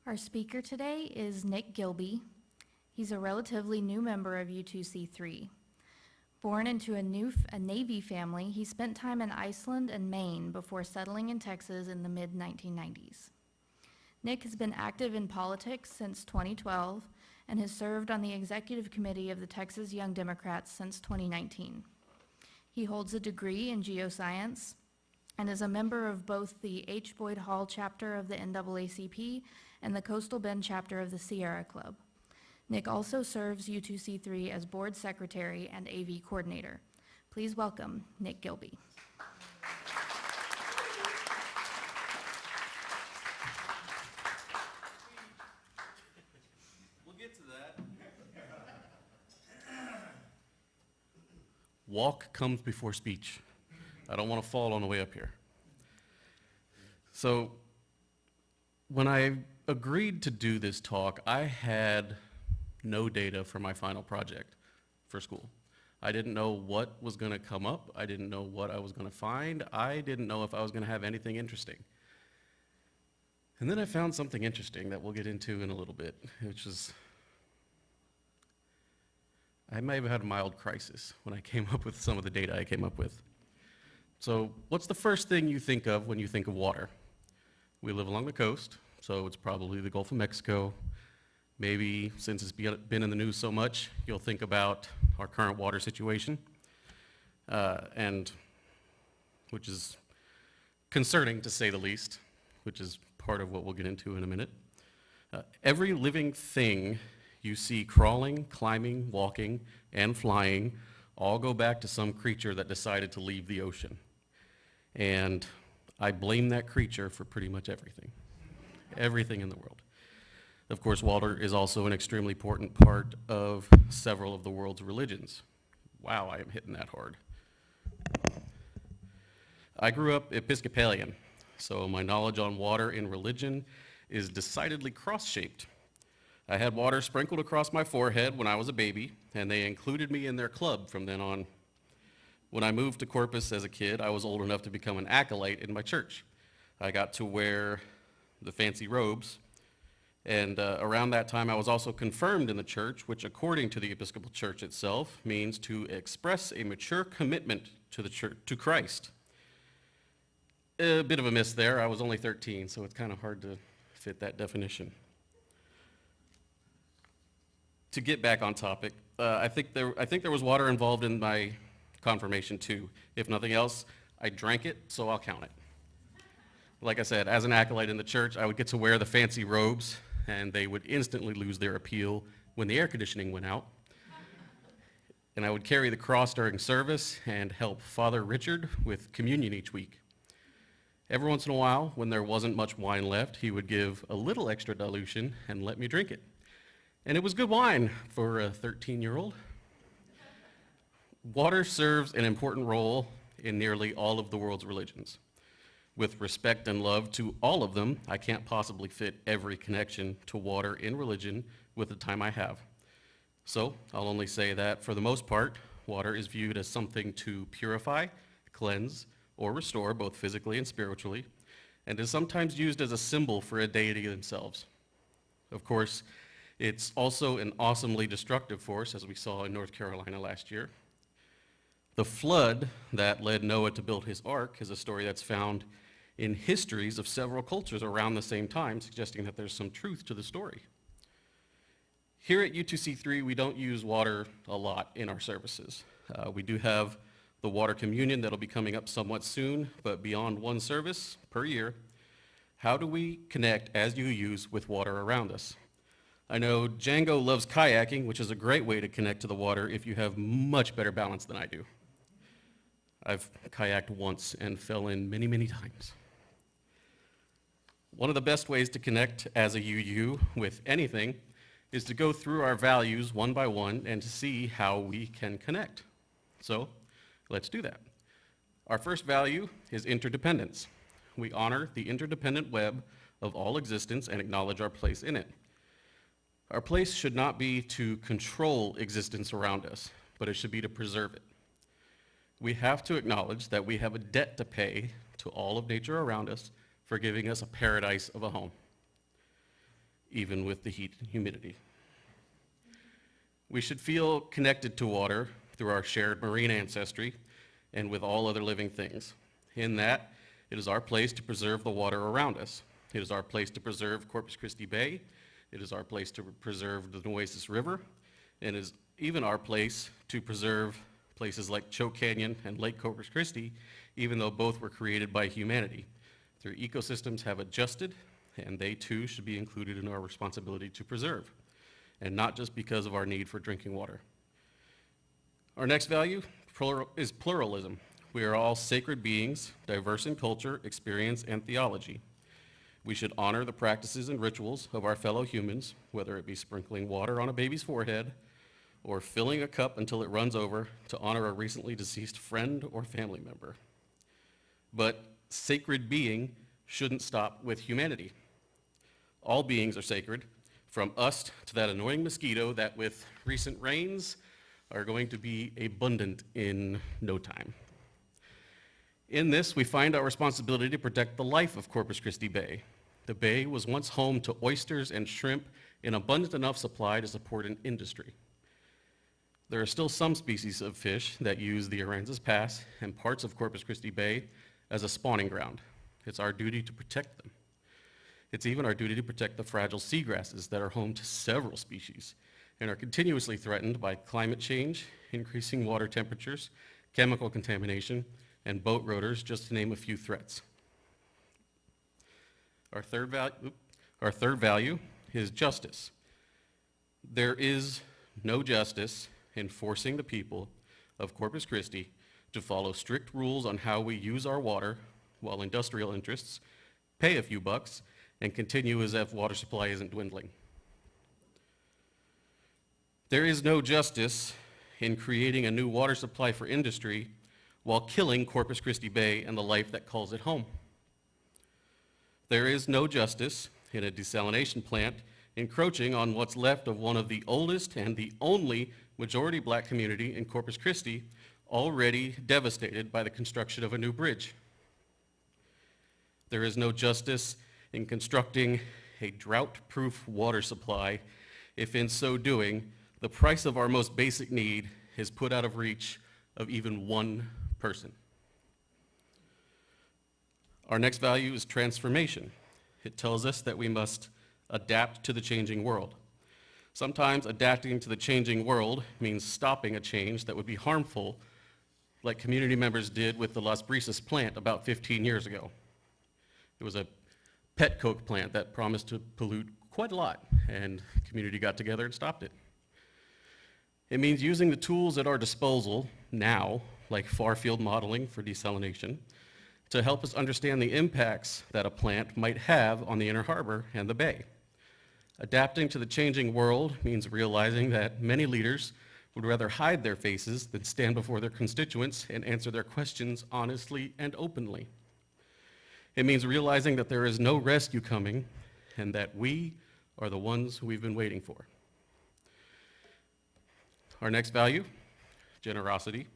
Our speaker today is Nick Gilby. He's a relatively new member of U2C3. Born into a Navy family, he spent time in Iceland and Maine before settling in Texas in the mid-1990s. Nick has been active in politics since 2012 and has served on the executive committee of the Texas Young Democrats since 2019. He holds a degree in geoscience and is a member of both the H. Boyd Hall chapter of the NAACP and the Coastal Bend chapter of the Sierra Club. Nick also serves U2C3 as board secretary and AV coordinator. Please welcome Nick Gilby. We'll get to that. Walk comes before speech. I don't want to fall on the way up here. So, when I agreed to do this talk, I had no data for my final project for school. I didn't know what was going to come up. I didn't know what I was going to find. I didn't know if I was going to have anything interesting. And then I found something interesting that we'll get into in a little bit, which is, I may have had a mild crisis when I came up with some of the data I came up with. So what's the first thing you think of when you think of water? We live along the coast, so it's probably the Gulf of Mexico. Maybe, since it's been in the news so much, you'll think about our current water situation, and which is concerning to say the least, which is part of what we'll get into in a minute. Every living thing you see crawling, climbing, walking, and flying all go back to some creature that decided to leave the ocean. And I blame that creature for pretty much everything in the world. Of course, water is also an extremely important part of several of the world's religions. Wow, I am hitting that hard. I grew up Episcopalian, so my knowledge on water in religion is decidedly cross-shaped. I had water sprinkled across my forehead when I was a baby, and they included me in their club from then on. When I moved to Corpus as a kid, I was old enough to become an acolyte in my church. I got to wear the fancy robes, and around that time I was also confirmed in the church, which according to the Episcopal Church itself means to express a mature commitment to the church, to Christ. A bit of a miss there. I was only 13, so it's kind of hard to fit that definition. To get back on topic, I think there was water involved in my confirmation too. If nothing else, I drank it, so I'll count it. Like I said, as an acolyte in the church, I would get to wear the fancy robes, and they would instantly lose their appeal when the air conditioning went out. And I would carry the cross during service and help Father Richard with communion each week. Every once in a while, when there wasn't much wine left, he would give a little extra dilution and let me drink it. And it was good wine for a 13-year-old. Water serves an important role in nearly all of the world's religions. With respect and love to all of them, I can't possibly fit every connection to water in religion with the time I have. So I'll only say that for the most part, water is viewed as something to purify, cleanse, or restore both physically and spiritually, and is sometimes used as a symbol for a deity themselves. Of course, it's also an awesomely destructive force, as we saw in North Carolina last year. The flood that led Noah to build his ark is a story that's found in histories of several cultures around the same time, suggesting that there's some truth to the story. Here at U2C3, we don't use water a lot in our services. We do have the water communion that'll be coming up somewhat soon, but beyond one service per year, how do we connect as UUs with water around us? I know Django loves kayaking, which is a great way to connect to the water if you have much better balance than I do. I've kayaked once and fell in many, many times. One of the best ways to connect as a UU with anything is to go through our values one by one and to see how we can connect. So let's do that. Our first value is interdependence. We honor the interdependent web of all existence and acknowledge our place in it. Our place should not be to control existence around us, but it should be to preserve it. We have to acknowledge that we have a debt to pay to all of nature around us for giving us a paradise of a home. even with the heat and humidity. We should feel connected to water through our shared marine ancestry and with all other living things. In that, it is our place to preserve the water around us. It is our place to preserve Corpus Christi Bay. It is our place to preserve the Nueces River, and is even our place to preserve places like Choke Canyon and Lake Corpus Christi, even though both were created by humanity. Their ecosystems have adjusted, and they too should be included in our responsibility to preserve, and not just because of our need for drinking water. Our next value is pluralism. We are all sacred beings, diverse in culture, experience, and theology. We should honor the practices and rituals of our fellow humans, whether it be sprinkling water on a baby's forehead or filling a cup until it runs over to honor a recently deceased friend or family member. But sacred being shouldn't stop with humanity. All beings are sacred, from us to that annoying mosquito that with recent rains are going to be abundant in no time. In this, we find our responsibility to protect the life of Corpus Christi Bay. The bay was once home to oysters and shrimp in abundant enough supply to support an industry. There are still some species of fish that use the Aransas Pass and parts of Corpus Christi Bay as a spawning ground. It's our duty to protect them. It's even our duty to protect the fragile seagrasses that are home to several species and are continuously threatened by climate change, increasing water temperatures, chemical contamination, and boat rotors, just to name a few threats. Our third value is justice. There is no justice in forcing the people of Corpus Christi to follow strict rules on how we use our water while industrial interests pay a few bucks and continue as if water supply isn't dwindling. There is no justice in creating a new water supply for industry while killing Corpus Christi Bay and the life that calls it home. There is no justice in a desalination plant encroaching on what's left of one of the oldest and the only majority black community in Corpus Christi, already devastated by the construction of a new bridge. There is no justice in constructing a drought-proof water supply if in so doing, the price of our most basic need is put out of reach of even one person. Our next value is transformation. It tells us that we must adapt to the changing world. Sometimes adapting to the changing world means stopping a change that would be harmful, like community members did with the Las Brisas plant about 15 years ago. It was a pet coke plant that promised to pollute quite a lot, and the community got together and stopped it. It means using the tools at our disposal now, like far-field modeling for desalination, to help us understand the impacts that a plant might have on the inner harbor and the bay. Adapting to the changing world means realizing that many leaders would rather hide their faces than stand before their constituents and answer their questions honestly and openly. It means realizing that there is no rescue coming and that we are the ones we've been waiting for. Our next value, generosity.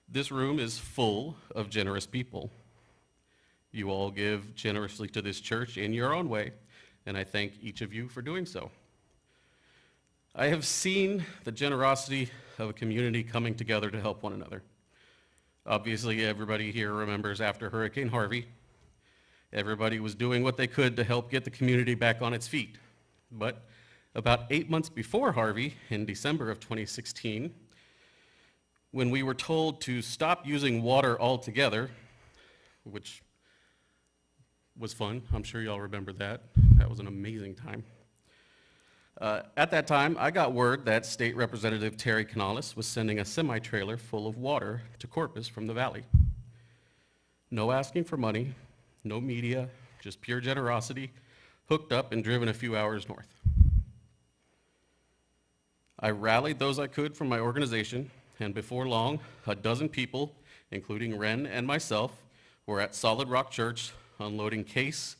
This room is full of generous people. You all give generously to this church in your own way, and I thank each of you for doing so. I have seen the generosity of a community coming together to help one another. Obviously, everybody here remembers after Hurricane Harvey, everybody was doing what they could to help get the community back on its feet. But about 8 months before Harvey, in December of 2016, when we were told to stop using water altogether, which was fun, I'm sure y'all remember that. That was an amazing time. At that time, I got word that State Representative Terry Canales was sending a semi-trailer full of water to Corpus from the valley. No asking for money, no media, just pure generosity, hooked up and driven a few hours north. I rallied those I could from my organization, and before long, a dozen people, including Ren and myself, were at Solid Rock Church unloading case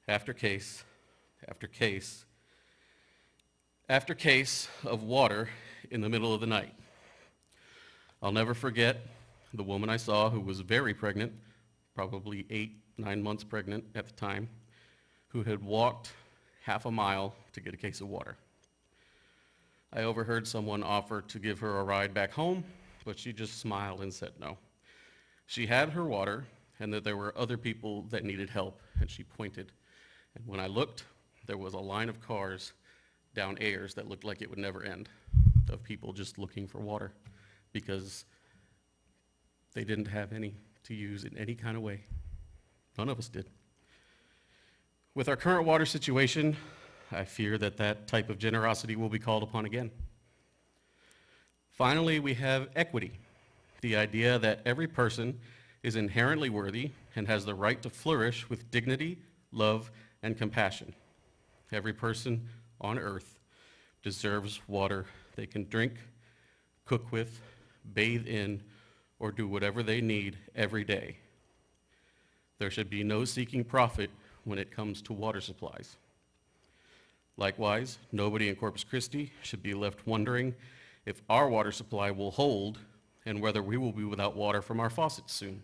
after case after case after case of water in the middle of the night. I'll never forget the woman I saw who was very pregnant, probably 8, 9 months pregnant at the time, who had walked half a mile to get a case of water. I overheard someone offer to give her a ride back home, but she just smiled and said no. She had her water, and that there were other people that needed help, and she pointed. And when I looked, there was a line of cars down Ayers that looked like it would never end, of people just looking for water because they didn't have any to use in any kind of way. None of us did. With our current water situation, I fear that that type of generosity will be called upon again. Finally, we have equity, the idea that every person is inherently worthy and has the right to flourish with dignity, love, and compassion. Every person on earth deserves water they can drink, cook with, bathe in, or do whatever they need every day. There should be no seeking profit when it comes to water supplies. Likewise, nobody in Corpus Christi should be left wondering if our water supply will hold and whether we will be without water from our faucets soon.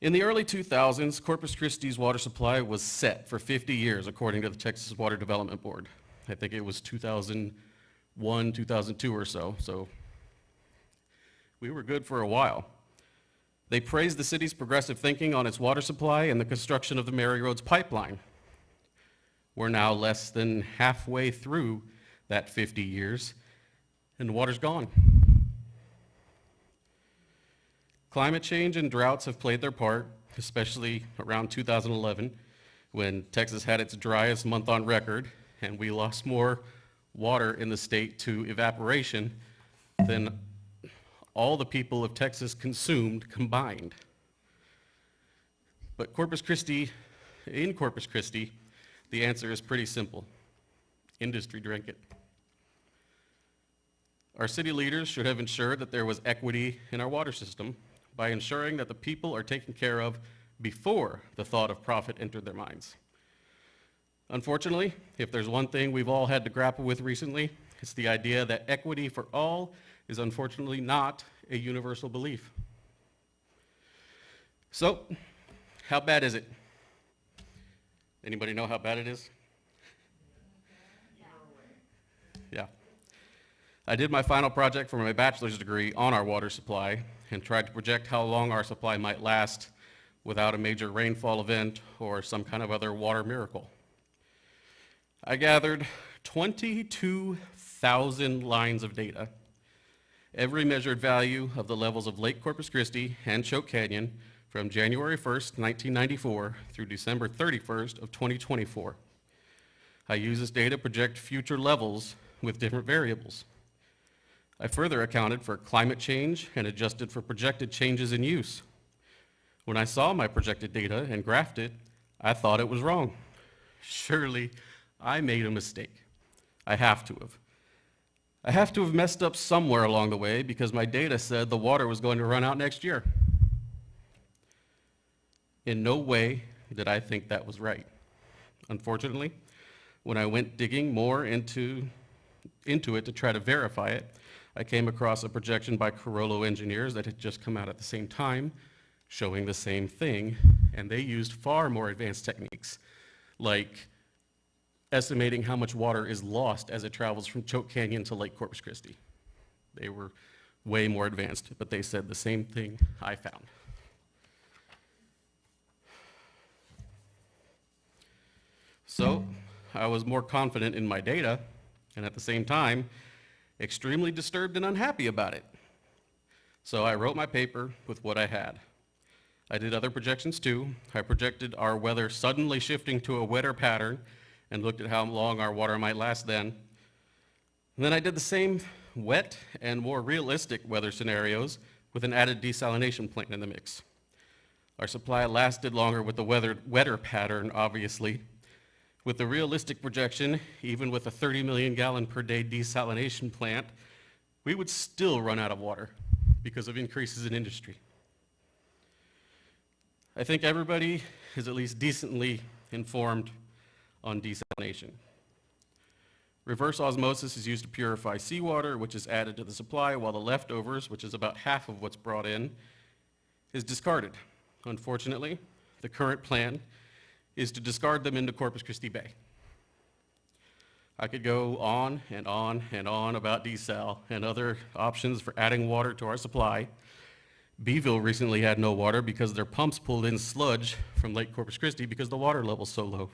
In the early 2000s, Corpus Christi's water supply was set for 50 years, according to the Texas Water Development Board. I think it was 2001, 2002 or so, so we were good for a while. They praised the city's progressive thinking on its water supply and the construction of the Mary Roads pipeline. We're now less than halfway through that 50 years, and the water's gone. Climate change and droughts have played their part, especially around 2011, when Texas had its driest month on record, and we lost more water in the state to evaporation than all the people of Texas consumed combined. But in Corpus Christi, the answer is pretty simple. Industry drank it. Our city leaders should have ensured that there was equity in our water system by ensuring that the people are taken care of before the thought of profit entered their minds. Unfortunately, if there's one thing we've all had to grapple with recently, it's the idea that equity for all is unfortunately not a universal belief. So, how bad is it? Anybody know how bad it is? Yeah. I did my final project for my bachelor's degree on our water supply and tried to project how long our supply might last without a major rainfall event or some kind of other water miracle. I gathered 22,000 lines of data, every measured value of the levels of Lake Corpus Christi and Choke Canyon from January 1st, 1994 through December 31st of 2024. I use this data to project future levels with different variables. I further accounted for climate change and adjusted for projected changes in use. When I saw my projected data and graphed it, I thought it was wrong. Surely I made a mistake. I have to have messed up somewhere along the way because my data said the water was going to run out next year. In no way did I think that was right. Unfortunately, when I went digging more into it to try to verify it, I came across a projection by Carollo engineers that had just come out at the same time, showing the same thing, and they used far more advanced techniques, like estimating how much water is lost as it travels from Choke Canyon to Lake Corpus Christi. They were way more advanced, but they said the same thing I found. So I was more confident in my data, and at the same time, extremely disturbed and unhappy about it. So I wrote my paper with what I had. I did other projections too. I projected our weather suddenly shifting to a wetter pattern and looked at how long our water might last then. And then I did the same wet and more realistic weather scenarios with an added desalination plant in the mix. Our supply lasted longer with the wetter pattern, obviously. With the realistic projection, even with a 30 million gallon per day desalination plant, we would still run out of water because of increases in industry. I think everybody is at least decently informed on desalination. Reverse osmosis is used to purify seawater, which is added to the supply, while the leftovers, which is about half of what's brought in, is discarded. Unfortunately, the current plan is to discard them into Corpus Christi Bay. I could go on and on and on about desal and other options for adding water to our supply. Beeville recently had no water because their pumps pulled in sludge from Lake Corpus Christi because the water level's so low.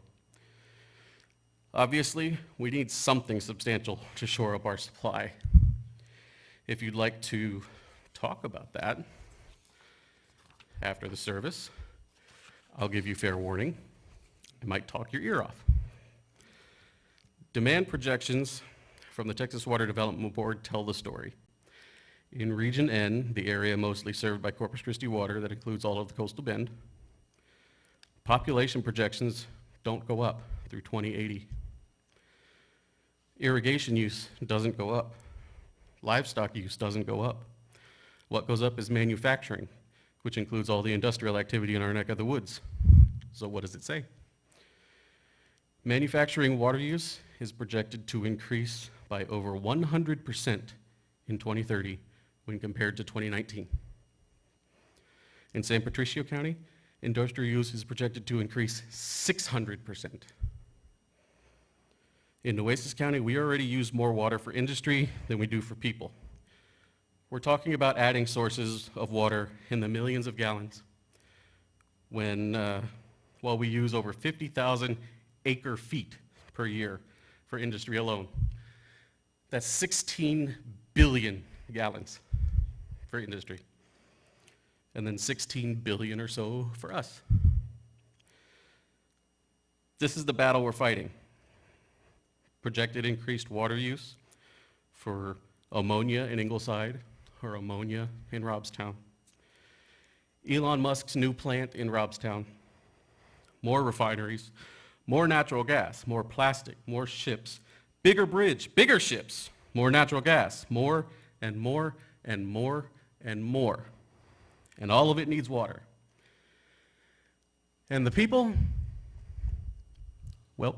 Obviously, we need something substantial to shore up our supply. If you'd like to talk about that after the service, I'll give you fair warning. I might talk your ear off. Demand projections from the Texas Water Development Board tell the story. In Region N, the area mostly served by Corpus Christi water that includes all of the coastal bend, population projections don't go up through 2080. Irrigation use doesn't go up. Livestock use doesn't go up. What goes up is manufacturing, which includes all the industrial activity in our neck of the woods. So what does it say? Manufacturing water use is projected to increase by over 100% in 2030 when compared to 2019. In San Patricio County, industrial use is projected to increase 600%. In Nueces County, we already use more water for industry than we do for people. We're talking about adding sources of water in the millions of gallons while we use over 50,000 acre feet per year for industry alone. That's 16 billion gallons for industry, and then 16 billion or so for us. This is the battle we're fighting. Projected increased water use for ammonia in Ingleside or ammonia in Robstown. Elon Musk's new plant in Robstown. More refineries, more natural gas, more plastic, more ships, bigger bridge, bigger ships, more natural gas, more and more and more and more. And all of it needs water. And the people, well,